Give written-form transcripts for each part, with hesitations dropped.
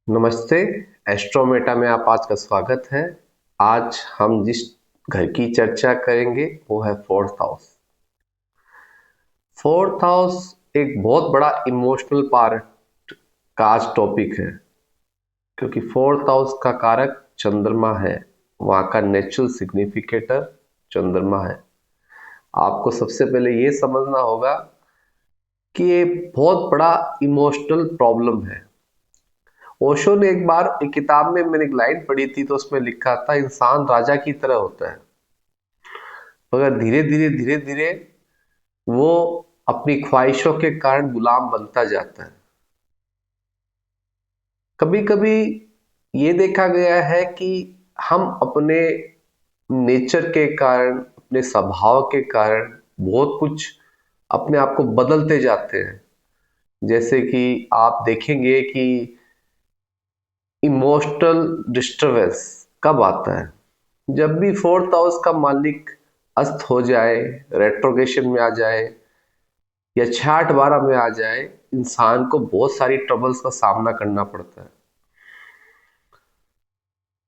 नमस्ते। एस्ट्रोमेटा में आप आज का स्वागत है। आज हम जिस घर की चर्चा करेंगे वो है फोर्थ हाउस। फोर्थ हाउस एक बहुत बड़ा इमोशनल पार्ट का आज टॉपिक है, क्योंकि फोर्थ हाउस का कारक चंद्रमा है। वहाँ का नेचुरल सिग्निफिकेटर चंद्रमा है। आपको सबसे पहले ये समझना होगा कि ये बहुत बड़ा इमोशनल प्रॉब्लम है। ओशो ने एक बार एक किताब में मैंने एक लाइन पढ़ी थी, तो उसमें लिखा था इंसान राजा की तरह होता है, मगर धीरे धीरे वो अपनी ख्वाहिशों के कारण गुलाम बनता जाता है। कभी कभी ये देखा गया है कि हम अपने नेचर के कारण, अपने स्वभाव के कारण बहुत कुछ अपने आप को बदलते जाते हैं। जैसे कि आप देखेंगे कि इमोशनल डिस्टरबेंस कब आता है? जब भी फोर्थ हाउस का मालिक अस्त हो जाए, रेट्रोगेशन में आ जाए या 6-8-12 में आ जाए, इंसान को बहुत सारी ट्रबल्स का सामना करना पड़ता है।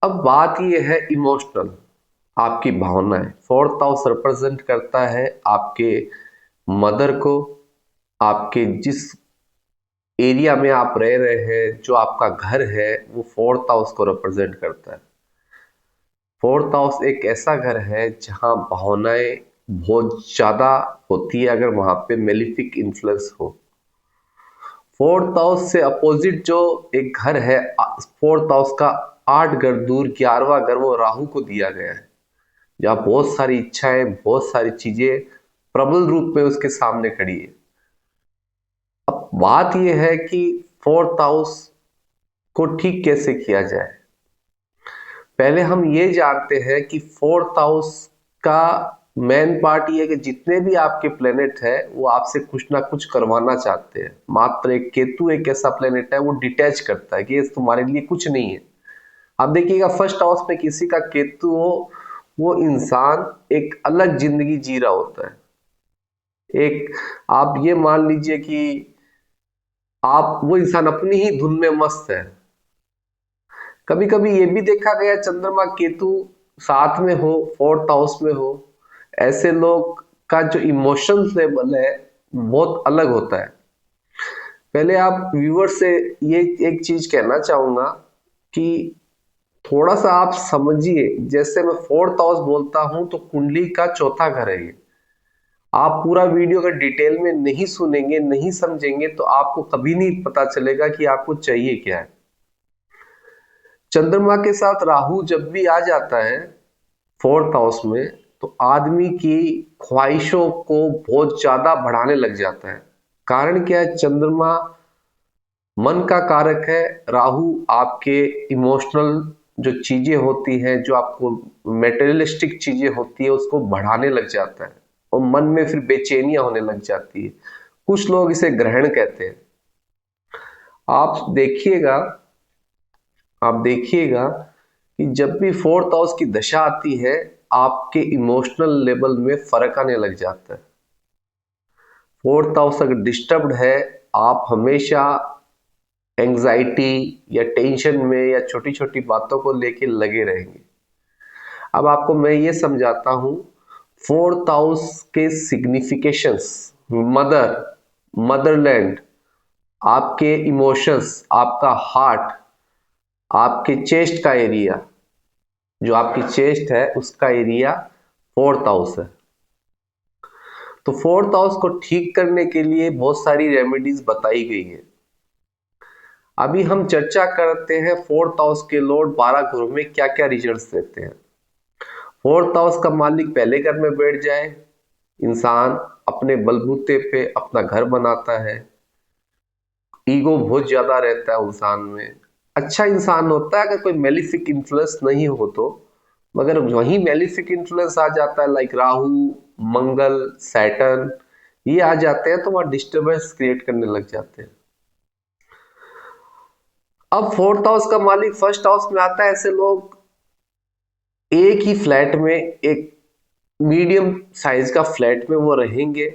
अब बात यह है इमोशनल, आपकी भावनाएं। फोर्थ हाउस रिप्रेजेंट करता है आपके मदर को, आपके जिस एरिया में आप रह रहे हैं, जो आपका घर है, वो फोर्थ हाउस को रिप्रेजेंट करता है। फोर्थ हाउस एक ऐसा घर है जहां भावनाएं बहुत ज्यादा होती है अगर वहां पे मेलिफिक इन्फ्लुएंस हो। फोर्थ हाउस से अपोजिट जो एक घर है, फोर्थ हाउस का 8 घर दूर 11वां घर, वो राहु को दिया गया है, जहाँ बहुत सारी इच्छाएं, बहुत सारी चीजें प्रबल रूप में उसके सामने खड़ी है। अब बात यह है कि फोर्थ हाउस को ठीक कैसे किया जाए। पहले हम ये जानते हैं कि फोर्थ हाउस का मेन पार्ट ये है कि जितने भी आपके प्लेनेट है वो आपसे कुछ ना कुछ करवाना चाहते हैं। मात्र एक केतु एक ऐसा प्लेनेट है वो डिटैच करता है कि ये तुम्हारे लिए कुछ नहीं है। आप देखिएगा फर्स्ट हाउस में किसी का केतु हो, वो इंसान एक अलग जिंदगी जी रहा होता है। एक, आप ये मान लीजिए कि आप, वो इंसान अपनी ही धुन में मस्त है। कभी कभी ये भी देखा गया चंद्रमा केतु साथ में हो, फोर्थ हाउस में हो, ऐसे लोग का जो इमोशंस लेवल है बहुत अलग होता है। पहले आप व्यूअर से ये एक चीज कहना चाहूंगा कि थोड़ा सा आप समझिए। जैसे मैं फोर्थ हाउस बोलता हूं तो कुंडली का चौथा घर है ये। आप पूरा वीडियो अगर डिटेल में नहीं सुनेंगे, नहीं समझेंगे, तो आपको कभी नहीं पता चलेगा कि आपको चाहिए क्या है। चंद्रमा के साथ राहु जब भी आ जाता है फोर्थ हाउस में, तो आदमी की ख्वाहिशों को बहुत ज्यादा बढ़ाने लग जाता है। कारण क्या है? चंद्रमा मन का कारक है, राहु आपके इमोशनल जो चीजें होती हैं, जो आपको मेटेरियलिस्टिक चीजें होती है, उसको बढ़ाने लग जाता है और मन में फिर बेचैनियां होने लग जाती है। कुछ लोग इसे ग्रहण कहते हैं। आप देखिएगा आप देखिएगा कि जब भी फोर्थ हाउस की दशा आती है, आपके इमोशनल लेवल में फर्क आने लग जाता है। फोर्थ हाउस अगर डिस्टर्ब्ड है, आप हमेशा एंजाइटी या टेंशन में या छोटी छोटी बातों को लेके लगे रहेंगे। अब आपको मैं ये समझाता हूं फोर्थ हाउस के सिग्निफिकेशंस। मदर, मदरलैंड, आपके इमोशंस, आपका हार्ट, आपके चेस्ट का एरिया, जो आपकी चेस्ट है उसका एरिया फोर्थ हाउस है। तो फोर्थ हाउस को ठीक करने के लिए बहुत सारी रेमेडीज बताई गई है। अभी हम चर्चा करते हैं फोर्थ हाउस के लॉर्ड 12 घरों में क्या क्या रिजल्ट्स देते हैं। फोर्थ हाउस का मालिक पहले घर में बैठ जाए, इंसान अपने बलबूते पे अपना घर बनाता है। ईगो बहुत ज्यादा रहता है इंसान में। अच्छा इंसान होता है अगर कोई मेलिफिक इन्फ्लुएंस नहीं हो तो, मगर वही मेलिफिक इन्फ्लुएंस आ जाता है, लाइक राहु, मंगल, सैटर्न, ये आ जाते हैं तो वहां डिस्टरबेंस क्रिएट करने लग जाते हैं। अब फोर्थ हाउस का मालिक फर्स्ट हाउस में आता है, ऐसे लोग एक ही फ्लैट में, एक मीडियम साइज का फ्लैट में वो रहेंगे।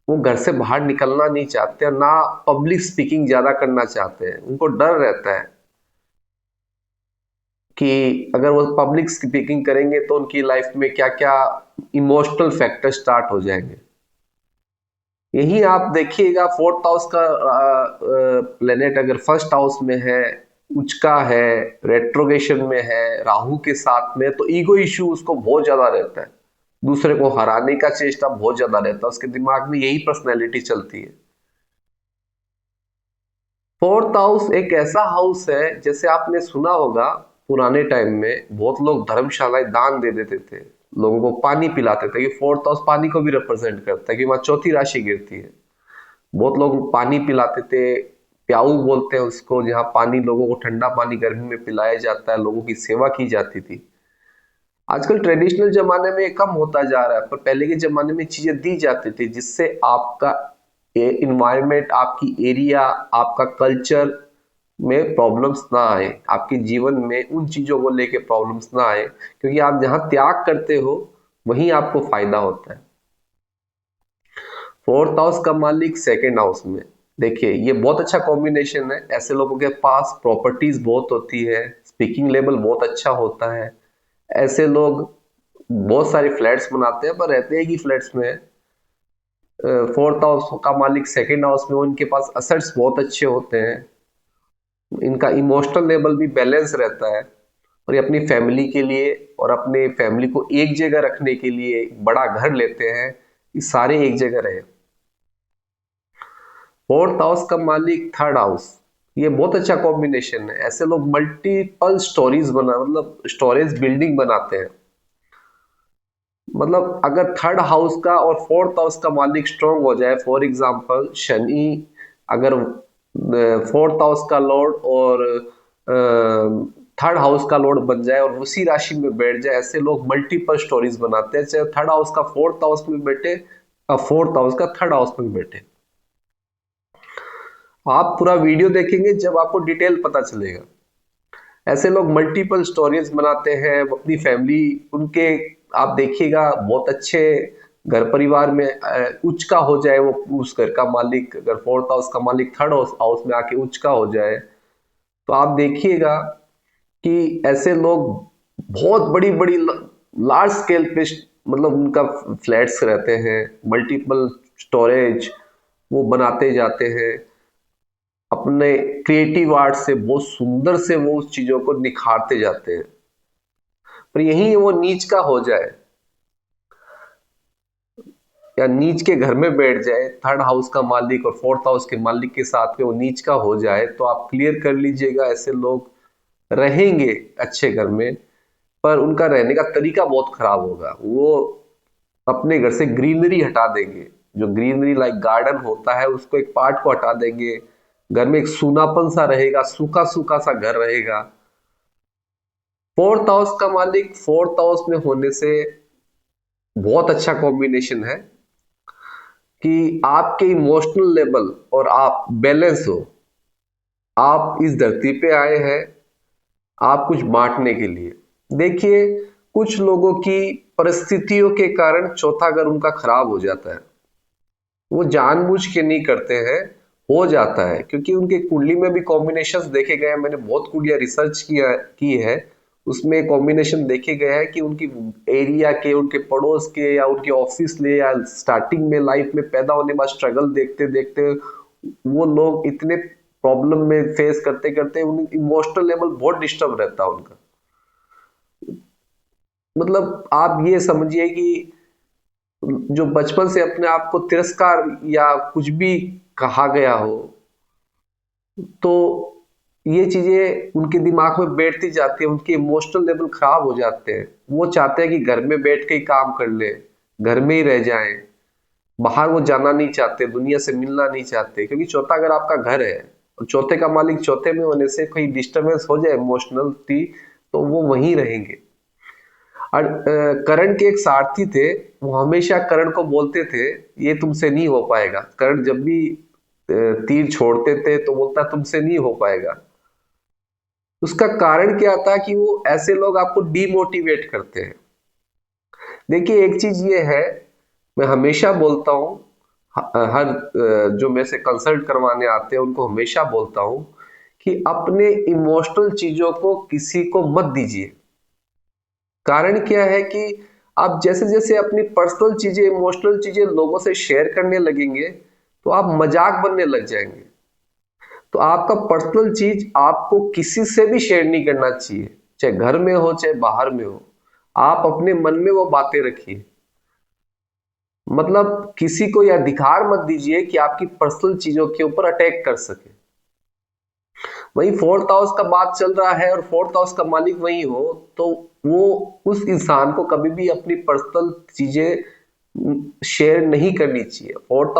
वो घर से बाहर निकलना नहीं चाहते और ना पब्लिक स्पीकिंग ज्यादा करना चाहते हैं, उनको डर रहता है। कि अगर वो पब्लिक स्पीकिंग करेंगे तो उनकी लाइफ में क्या क्या इमोशनल फैक्टर स्टार्ट हो जाएंगे। यही आप देखिएगा, फोर्थ हाउस का प्लेनेट अगर फर्स्ट हाउस में है, उचका है, रेट्रोगेशन में है, राहु के साथ में, तो ईगो इश्यू उसको बहुत ज्यादा रहता है, दूसरे को हराने का चेष्टा बहुत ज्यादा रहता है, उसके दिमाग में यही पर्सनैलिटी चलती है। फोर्थ हाउस एक ऐसा हाउस है, जैसे आपने सुना होगा पुराने टाइम में बहुत लोग धर्मशालाएं दान दे देते थे, लोगों को पानी पिलाते थे, कि फोर्थ हाउस पानी को भी रिप्रेजेंट करता है, कि वहां चौथी राशि गिरती है। बहुत लोग पानी पिलाते थे, प्याऊ बोलते हैं उसको, जहाँ पानी लोगों को ठंडा पानी गर्मी में पिलाया जाता है, लोगों की सेवा की जाती थी। आजकल ट्रेडिशनल जमाने में ये कम होता जा रहा है, पर पहले के जमाने में चीजें दी जाती थी जिससे आपका इन्वायरमेंट, आपकी एरिया, आपका कल्चर में प्रॉब्लम्स ना आए, आपके जीवन में उन चीजों को लेके प्रॉब्लम्स ना आए, क्योंकि आप जहां त्याग करते हो वहीं आपको फायदा होता है। फोर्थ हाउस का मालिक सेकेंड हाउस में, देखिए ये बहुत अच्छा कॉम्बिनेशन है। ऐसे लोगों के पास प्रॉपर्टीज बहुत होती है, स्पीकिंग लेवल बहुत अच्छा होता है। ऐसे लोग बहुत सारे फ्लैट्स बनाते हैं, पर रहते हैं कि फ्लैट्स में। फोर्थ हाउस का मालिक सेकेंड हाउस में, उनके पास असेट्स बहुत अच्छे होते हैं, इनका इमोशनल लेवल भी बैलेंस रहता है, और ये अपनी फैमिली के लिए और अपने फैमिली को एक जगह रखने के लिए एक बड़ा घर लेते हैं, ये सारे एक जगह रहे। फोर्थ हाउस का मालिक थर्ड हाउस, ये बहुत अच्छा कॉम्बिनेशन है। ऐसे लोग मल्टीपल स्टोरीज बना, मतलब स्टोरेज बिल्डिंग बनाते हैं। मतलब अगर थर्ड हाउस का और फोर्थ हाउस का मालिक स्ट्रांग हो जाए, फॉर एग्जांपल शनि अगर फोर्थ हाउस का लॉर्ड और थर्ड हाउस का लॉर्ड बन जाए और उसी राशि में बैठ जाए, ऐसे लोग मल्टीपल स्टोरीज बनाते हैं, चाहे थर्ड हाउस का फोर्थ हाउस में बैठे और फोर्थ हाउस का थर्ड हाउस में बैठे। आप पूरा वीडियो देखेंगे जब आपको डिटेल पता चलेगा। ऐसे लोग मल्टीपल स्टोरीज बनाते हैं, अपनी फैमिली उनके, आप देखिएगा बहुत अच्छे घर परिवार में उच्च का हो जाए वो, उस घर का मालिक अगर फोर्थ हाउस का मालिक थर्ड हाउस में आके उच्च का हो जाए, तो आप देखिएगा कि ऐसे लोग बहुत बड़ी बड़ी लार्ज स्केल पे, मतलब उनका फ्लैट्स रहते हैं, मल्टीपल स्टोरेज वो बनाते जाते हैं, अपने क्रिएटिव आर्ट से बहुत सुंदर से वो उस चीजों को निखारते जाते हैं। पर यही वो नीच का हो जाए या नीच के घर में बैठ जाए, थर्ड हाउस का मालिक और फोर्थ हाउस के मालिक के साथ में वो नीच का हो जाए, तो आप क्लियर कर लीजिएगा ऐसे लोग रहेंगे अच्छे घर में, पर उनका रहने का तरीका बहुत खराब होगा। वो अपने घर से ग्रीनरी हटा देंगे, जो ग्रीनरी लाइक गार्डन होता है उसको एक पार्ट को हटा देंगे, घर में एक सूनापन सा रहेगा, सूखा सूखा सा घर रहेगा। फोर्थ हाउस का मालिक फोर्थ हाउस में होने से बहुत अच्छा कॉम्बिनेशन है कि आपके इमोशनल लेवल और आप बैलेंस हो। आप इस धरती पे आए हैं आप कुछ बांटने के लिए। देखिए कुछ लोगों की परिस्थितियों के कारण चौथा घर उनका खराब हो जाता है, वो जानबूझ के नहीं करते हैं, हो जाता है, क्योंकि उनके कुंडली में भी कॉम्बिनेशंस देखे गए हैं। मैंने बहुत कुंडलियां रिसर्च की है, उसमें कॉम्बिनेशन देखे गए हैं कि उनकी एरिया के, उनके पड़ोस के या उनके ऑफिस ले या स्टार्टिंग में लाइफ में पैदा होने बाद स्ट्रगल देखते देखते वो लोग इतने प्रॉब्लम में फेस करते करते उन इमोशनल लेवल बहुत डिस्टर्ब रहता है उनका। मतलब आप ये समझिए कि जो बचपन से अपने आप को तिरस्कार या कुछ भी कहा गया हो, तो ये चीजें उनके दिमाग में बैठती जाती है, उनके इमोशनल लेवल खराब हो जाते हैं। वो चाहते हैं कि घर में बैठ के ही काम कर ले, घर में ही रह जाएं, बाहर वो जाना नहीं चाहते, दुनिया से मिलना नहीं चाहते, क्योंकि चौथा अगर आपका घर है और चौथे का मालिक चौथे में होने से कोई डिस्टरबेंस हो जाए इमोशनली, तो वो वहीं रहेंगे। और करण के एक सारथी थे, वो हमेशा करण को बोलते थे ये तुमसे नहीं हो पाएगा। करण जब भी तीर छोड़ते थे तो बोलता तुमसे नहीं हो पाएगा। उसका कारण क्या था कि वो ऐसे लोग आपको डीमोटिवेट करते हैं। देखिए एक चीज ये है, मैं हमेशा बोलता हूँ, हर जो मेरे से कंसल्ट करवाने आते हैं उनको हमेशा बोलता हूँ कि अपने इमोशनल चीजों को किसी को मत दीजिए। कारण क्या है कि आप जैसे जैसे अपनी पर्सनल चीजें, इमोशनल चीजें लोगों से शेयर करने लगेंगे तो आप मजाक बनने लग जाएंगे। तो आपका पर्सनल चीज आपको किसी से भी शेयर नहीं करना चाहिए, चाहे घर में हो चाहे बाहर में हो। आप अपने मन में वो बातें रखिए, मतलब किसी को यह अधिकार मत दीजिए कि आपकी पर्सनल चीजों के ऊपर अटैक कर सके। वही फोर्थ हाउस का बात चल रहा है और फोर्थ हाउस का मालिक वही हो, तो वो उस इंसान को कभी भी अपनी पर्सनल चीजें शेयर नहीं करनी चाहिए। फोर्थ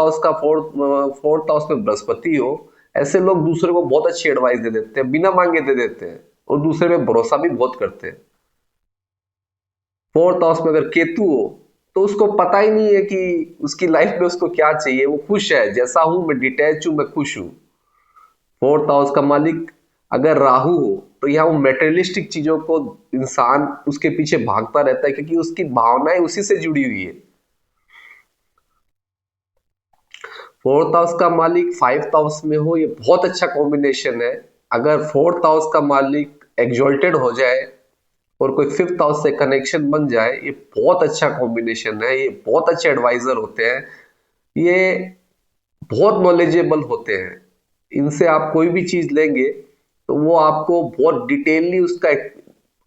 हाउस में बृहस्पति हो, ऐसे लोग दूसरे को बहुत अच्छी एडवाइस दे देते हैं, बिना मांगे दे देते हैं और दूसरे पे भरोसा भी बहुत करते हैं। फोर्थ हाउस में अगर केतु हो तो उसको पता ही नहीं है कि उसकी लाइफ में उसको क्या चाहिए, वो खुश है जैसा हूं, मैं डिटैच हूं, मैं खुश हूं। फोर्थ हाउस का मालिक अगर राहु हो तो यहाँ वो मेटेरियलिस्टिक चीजों को इंसान उसके पीछे भागता रहता है, क्योंकि उसकी भावनाएं उसी से जुड़ी हुई है। फोर्थ हाउस का मालिक फाइव्थ हाउस में हो, ये बहुत अच्छा कॉम्बिनेशन है। अगर फोर्थ हाउस का मालिक एग्जॉल्टेड हो जाए और कोई फिफ्थ हाउस से कनेक्शन बन जाए, ये बहुत अच्छा कॉम्बिनेशन है। ये बहुत अच्छे एडवाइजर होते हैं, ये बहुत नॉलेजेबल होते हैं। इनसे आप कोई भी चीज लेंगे तो वो आपको बहुत डिटेलली उसका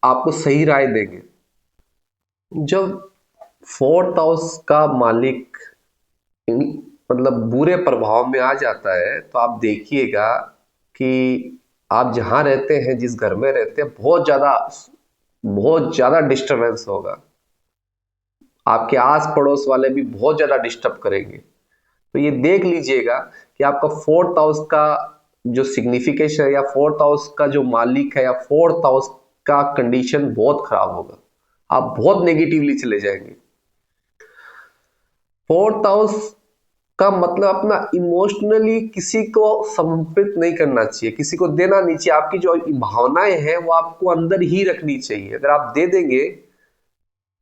आपको सही राय देंगे। जब फोर्थ हाउस का मालिक मतलब बुरे प्रभाव में आ जाता है तो आप देखिएगा कि आप जहां रहते हैं, जिस घर में रहते हैं, बहुत ज्यादा डिस्टरबेंस होगा। आपके आस पड़ोस वाले भी बहुत ज्यादा डिस्टर्ब करेंगे। तो ये देख लीजिएगा कि आपका फोर्थ हाउस का जो सिग्निफिकेशन है या फोर्थ हाउस का जो मालिक है या फोर्थ हाउस का कंडीशन बहुत खराब होगा, आप बहुत नेगेटिवली चले जाएंगे। फोर्थ हाउस का मतलब अपना इमोशनली किसी को समर्पित नहीं करना चाहिए, किसी को देना नहीं चाहिए। आपकी जो भावनाएं हैं वो आपको अंदर ही रखनी चाहिए। अगर आप दे देंगे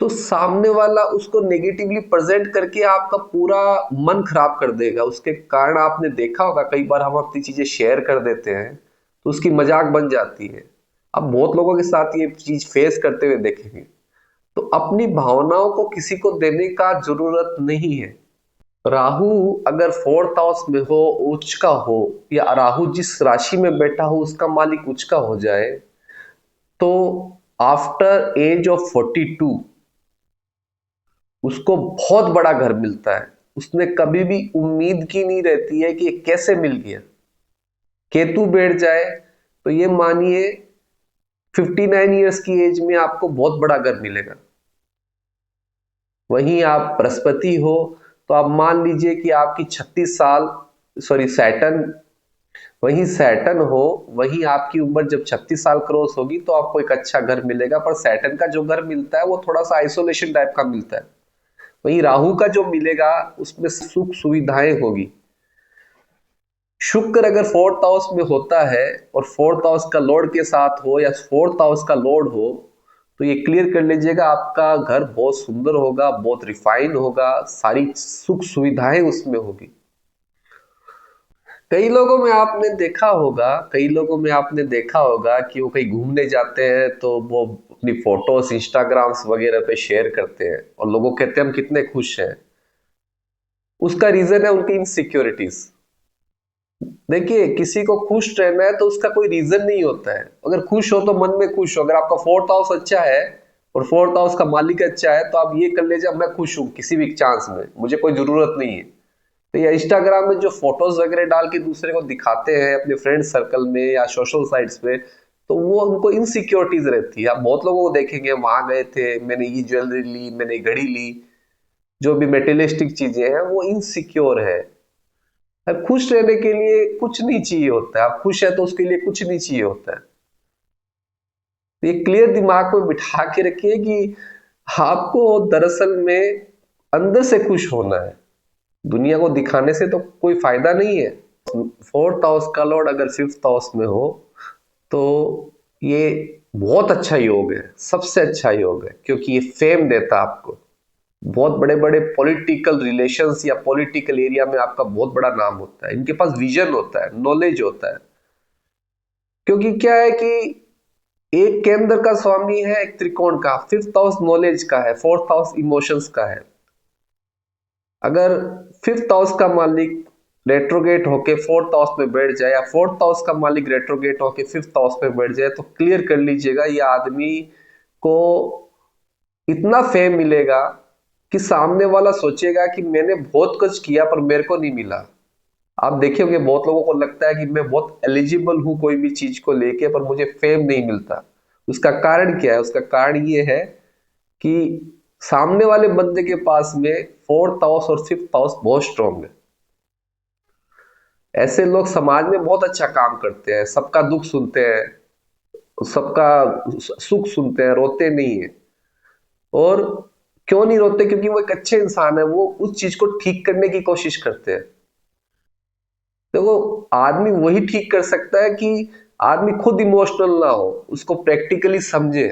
तो सामने वाला उसको नेगेटिवली प्रेजेंट करके आपका पूरा मन खराब कर देगा। उसके कारण आपने देखा होगा कई बार हम अपनी चीजें शेयर कर देते हैं तो उसकी मजाक बन जाती है। अब बहुत लोगों के साथ ये चीज फेस करते हुए देखेंगे। तो अपनी भावनाओं को किसी को देने का जरूरत नहीं है। राहु अगर फोर्थ हाउस में हो, उच्च का हो, या राहु जिस राशि में बैठा हो उसका मालिक उच्च का हो जाए, तो आफ्टर एज ऑफ 42 उसको बहुत बड़ा घर मिलता है। उसने कभी भी उम्मीद की नहीं रहती है कि ये कैसे मिल गया। केतु बैठ जाए तो ये मानिए 59 ईयर्स की एज में आपको बहुत बड़ा घर मिलेगा। वहीं आप बृहस्पति हो तो आप मान लीजिए कि आपकी 36 साल, सॉरी सैटर्न, वहीं सैटर्न हो, वहीं आपकी उम्र जब 36 साल क्रॉस होगी तो आपको एक अच्छा घर मिलेगा। पर सैटर्न का जो घर मिलता है वो थोड़ा सा आइसोलेशन टाइप का मिलता है। वहीं राहु का जो मिलेगा उसमें सुख सुविधाएं होगी। शुक्र अगर फोर्थ हाउस में होता है और फोर्थ हाउस का लॉर्ड के साथ हो या फोर्थ हाउस का लॉर्ड हो, तो ये क्लियर कर लीजिएगा आपका घर बहुत सुंदर होगा, बहुत रिफाइन होगा, सारी सुख सुविधाएं उसमें होगी। कई लोगों में आपने देखा होगा कि वो कहीं घूमने जाते हैं तो वो अपनी फोटोज इंस्टाग्राम्स वगैरह पे शेयर करते हैं और लोगों कहते हैं हम कितने खुश हैं। उसका रीजन है उनकी इनसिक्योरिटीज। देखिए, किसी को खुश रहना है तो उसका कोई रीजन नहीं होता है। अगर खुश हो तो मन में खुश हो। अगर आपका फोर्थ हाउस अच्छा है और फोर्थ हाउस का मालिक अच्छा है तो आप ये कर लीजिए मैं खुश हूं किसी भी चांस में, मुझे कोई जरूरत नहीं है। तो ये इंस्टाग्राम में जो फोटोज वगैरह डाल के दूसरे को दिखाते हैं अपने फ्रेंड सर्कल में या सोशल साइट्स पे, तो वो उनको इनसिक्योरिटीज रहती है। आप बहुत लोगों को देखेंगे वहां गए थे, मैंने ये ज्वेलरी ली, मैंने घड़ी ली, जो भी मेटेरियलिस्टिक चीजें हैं वो इनसिक्योर है। अब खुश रहने के लिए कुछ नहीं चाहिए होता है। आप खुश है तो उसके लिए कुछ नहीं चाहिए होता है। तो ये क्लियर दिमाग में बिठा के रखिए कि आपको दरअसल में अंदर से खुश होना है, दुनिया को दिखाने से तो कोई फायदा नहीं है। फोर्थ हाउस का लॉर्ड अगर फिफ्थ हाउस में हो तो ये बहुत अच्छा योग है, सबसे अच्छा योग है, क्योंकि ये फेम देता है आपको। बहुत बड़े बड़े पॉलिटिकल रिलेशंस या पॉलिटिकल एरिया में आपका बहुत बड़ा नाम होता है। इनके पास विजन होता है, नॉलेज होता है। क्योंकि क्या है कि एक केंद्र का स्वामी है, एक त्रिकोण का, फिफ्थ हाउस नॉलेज का है, फोर्थ हाउस इमोशंस का है। अगर फिफ्थ हाउस का मालिक रेट्रोगेट होके फोर्थ हाउस में बैठ जाए, या फोर्थ हाउस का मालिक रेट्रोगेट होके फिफ्थ हाउस में बैठ जाए, तो क्लियर कर लीजिएगा ये आदमी को इतना फेम मिलेगा कि सामने वाला सोचेगा कि मैंने बहुत कुछ किया पर मेरे को नहीं मिला। आप देखे होंगे बहुत लोगों को लगता है कि मैं बहुत एलिजिबल हूं कोई भी चीज को लेके, पर मुझे फेम नहीं मिलता। उसका कारण क्या है? उसका कारण ये है कि सामने वाले बंदे के पास में फोर्थ हाउस और फिफ्थ हाउस बहुत स्ट्रांग है। ऐसे लोग समाज में बहुत अच्छा काम करते हैं, सबका दुख सुनते हैं, सबका सुख सुनते हैं, रोते नहीं है। और क्यों नहीं रोते? क्योंकि वो एक अच्छे इंसान है, वो उस चीज को ठीक करने की कोशिश करते हैं। देखो, आदमी वही ठीक कर सकता है कि आदमी खुद इमोशनल ना हो, उसको प्रैक्टिकली समझे।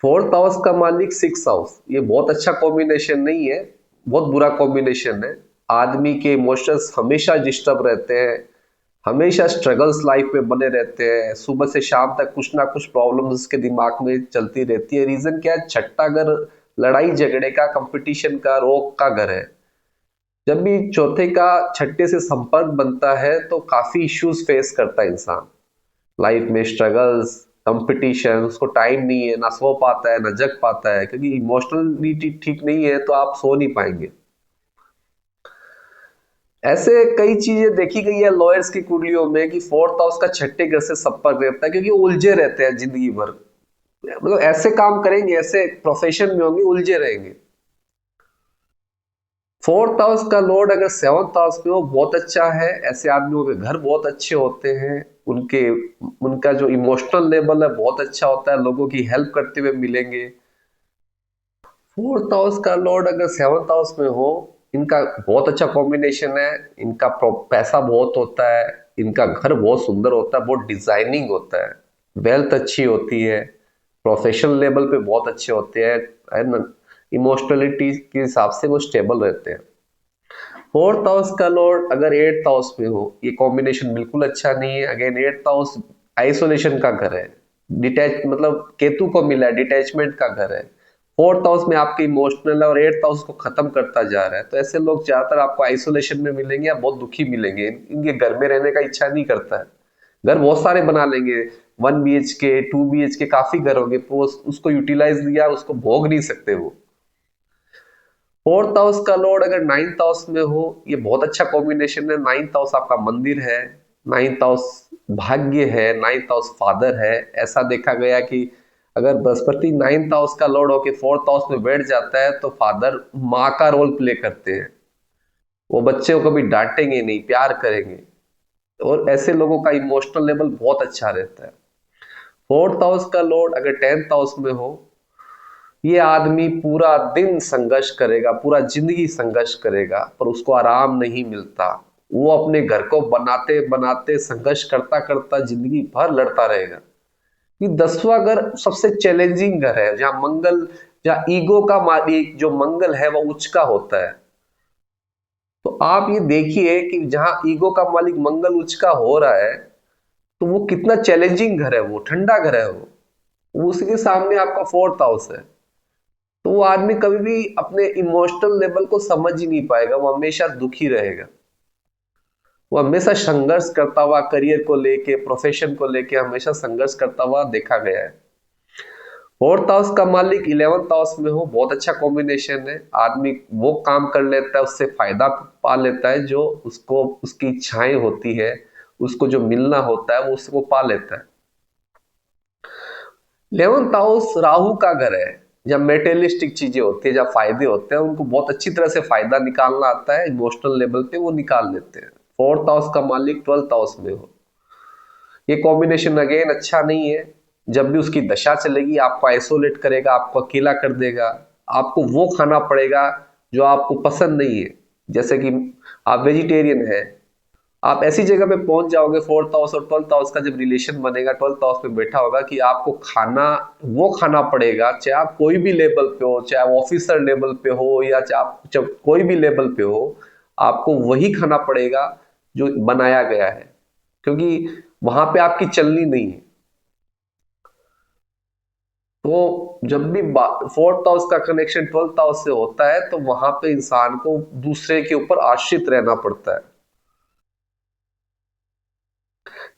फोर्थ हाउस का मालिक सिक्स हाउस, ये बहुत अच्छा कॉम्बिनेशन नहीं है, बहुत बुरा कॉम्बिनेशन है। आदमी के इमोशंस हमेशा डिस्टर्ब रहते हैं, हमेशा स्ट्रगल्स लाइफ में बने रहते हैं, सुबह से शाम तक कुछ ना कुछ प्रॉब्लम्स उसके दिमाग में चलती रहती है। रीजन क्या है? छठा घर लड़ाई झगड़े का, कंपटीशन का, रोग का घर है। जब भी चौथे का छठे से संपर्क बनता है तो काफी इश्यूज फेस करता है इंसान लाइफ में, स्ट्रगल्स, कंपटीशन, उसको टाइम नहीं है, ना सो पाता है ना जग पाता है, क्योंकि इमोशनलिटी ठीक नहीं है तो आप सो नहीं पाएंगे। ऐसे कई चीजें देखी गई है लॉयर्स की कुंडलियों में कि फोर्थ हाउस का छठे घर से संपर्क रहता है, क्योंकि वो उलझे रहते हैं जिंदगी भर। मतलब ऐसे काम करेंगे, ऐसे प्रोफेशन में होंगे, उलझे रहेंगे। फोर्थ हाउस का लॉर्ड अगर सेवंथ हाउस में हो, बहुत अच्छा है। ऐसे आदमियों के घर बहुत अच्छे होते हैं, उनके उनका जो इमोशनल लेवल है बहुत अच्छा होता है, लोगों की हेल्प करते हुए मिलेंगे। फोर्थ हाउस का लॉर्ड अगर सेवंथ हाउस में हो, इनका बहुत अच्छा कॉम्बिनेशन है। इनका पैसा बहुत होता है, इनका घर बहुत सुंदर होता है, बहुत डिजाइनिंग होता है, वेल्थ अच्छी होती है, प्रोफेशनल लेवल पे बहुत अच्छे होते हैं, है ना। इमोशनलिटी के हिसाब से वो स्टेबल रहते हैं। फोर्थ हाउस का लॉर्ड अगर एट्थ हाउस में हो, ये कॉम्बिनेशन बिल्कुल अच्छा नहीं है। अगेन एट्थ हाउस आइसोलेशन का घर है, डिटैच, मतलब केतु को मिला है, डिटैचमेंट का घर है। फोर्थ हाउस में आपके इमोशनल है और एट्थ हाउस को खत्म करता जा रहा है, तो ऐसे लोग ज्यादातर आपको आइसोलेशन में मिलेंगे या बहुत दुखी मिलेंगे। इनके घर में रहने का इच्छा नहीं करता है। घर बहुत सारे बना लेंगे, 1 BHK 2 BHK काफी घर होंगे, तो उसको यूटिलाइज दिया, उसको भोग नहीं सकते वो। फोर्थ हाउस का लॉर्ड अगर नाइन्थ हाउस में हो, ये बहुत अच्छा कॉम्बिनेशन है। नाइन्थ हाउस आपका मंदिर है, नाइन्थ हाउस भाग्य है, नाइन्थ हाउस फादर है। ऐसा देखा गया कि अगर बृहस्पति नाइन्थ हाउस का लॉर्ड होके फोर्थ हाउस में बैठ जाता है तो फादर माँ का रोल प्ले करते हैं। वो बच्चे को कभी डांटेंगे नहीं, प्यार करेंगे, और ऐसे लोगों का इमोशनल लेवल बहुत अच्छा रहता है। फोर्थ हाउस का लॉर्ड अगर टेंथ हाउस में हो, ये आदमी पूरा दिन संघर्ष करेगा, पूरा जिंदगी संघर्ष करेगा, पर उसको आराम नहीं मिलता। वो अपने घर को बनाते बनाते संघर्ष करता करता जिंदगी भर लड़ता रहेगा। ये 10वां घर सबसे चैलेंजिंग घर है, जहां मंगल, जहां ईगो का मालिक जो मंगल है वो उच्च का होता है। तो आप ये देखिए कि जहां ईगो का मालिक मंगल उच्च का हो रहा है, तो वो कितना चैलेंजिंग घर है, वो ठंडा घर है वो उसके सामने आपका फोर्थ हाउस है। तो वो आदमी कभी भी अपने इमोशनल लेवल को समझ ही नहीं पाएगा, वो हमेशा दुखी रहेगा। वो हमेशा संघर्ष करता हुआ, करियर को लेके, प्रोफेशन को लेके हमेशा संघर्ष करता हुआ देखा गया है। फोर्थ हाउस का मालिक 11th हाउस में हो, बहुत अच्छा कॉम्बिनेशन है। आदमी वो काम कर लेता है, उससे फायदा पा लेता है जो उसको, उसकी इच्छाएं होती है, उसको जो मिलना होता है वो उसको पा लेता है। 11th हाउस राहु का घर है, जब मेटेरियलिस्टिक चीजें होती है, जब फायदे होते हैं, उनको बहुत अच्छी तरह से फायदा निकालना आता है, इमोशनल लेवल पे वो निकाल लेते हैं। फोर्थ हाउस का मालिक 12th हाउस में हो, ये कॉम्बिनेशन अगेन अच्छा नहीं है। जब भी उसकी दशा चलेगी आपको आइसोलेट करेगा, आपको अकेला कर देगा, आपको वो खाना पड़ेगा जो आपको पसंद नहीं है। जैसे कि आप वेजिटेरियन है, आप ऐसी जगह पे पहुंच जाओगे, फोर्थ हाउस और 12th हाउस का जब रिलेशन बनेगा, 12th हाउस पे बैठा होगा, कि आपको खाना वो खाना पड़ेगा, चाहे आप कोई भी लेवल पे हो, चाहे आप ऑफिसर लेवल पे हो, या चाहे आप जब कोई भी लेवल पे हो, आपको वही खाना पड़ेगा जो बनाया गया है। क्योंकि वहां पे आपकी चलनी नहीं है। तो जब भी फोर्थ हाउस का कनेक्शन ट्वेल्थ हाउस से होता है तो वहां पे इंसान को दूसरे के ऊपर आश्रित रहना पड़ता है।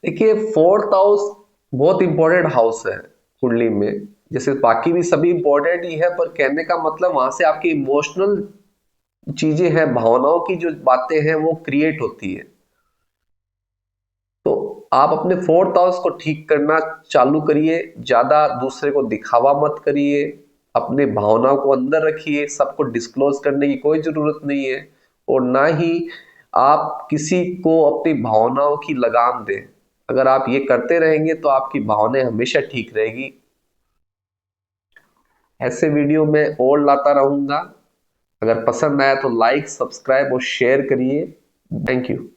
देखिए फोर्थ हाउस बहुत इंपॉर्टेंट हाउस है कुंडली में, जैसे बाकी भी सभी इंपॉर्टेंट ही है, पर कहने का मतलब वहां से आपकी इमोशनल चीजें हैं, भावनाओं की जो बातें हैं वो क्रिएट होती है। तो आप अपने फोर्थ हाउस को ठीक करना चालू करिए, ज्यादा दूसरे को दिखावा मत करिए, अपने भावनाओं को अंदर रखिए, सबको डिस्क्लोज करने की कोई जरूरत नहीं है, और ना ही आप किसी को अपनी भावनाओं की लगाम दें। अगर आप ये करते रहेंगे तो आपकी भावनाएं हमेशा ठीक रहेगी। ऐसे वीडियो मैं और लाता रहूंगा। अगर पसंद आया तो लाइक, सब्सक्राइब और शेयर करिए। Thank you.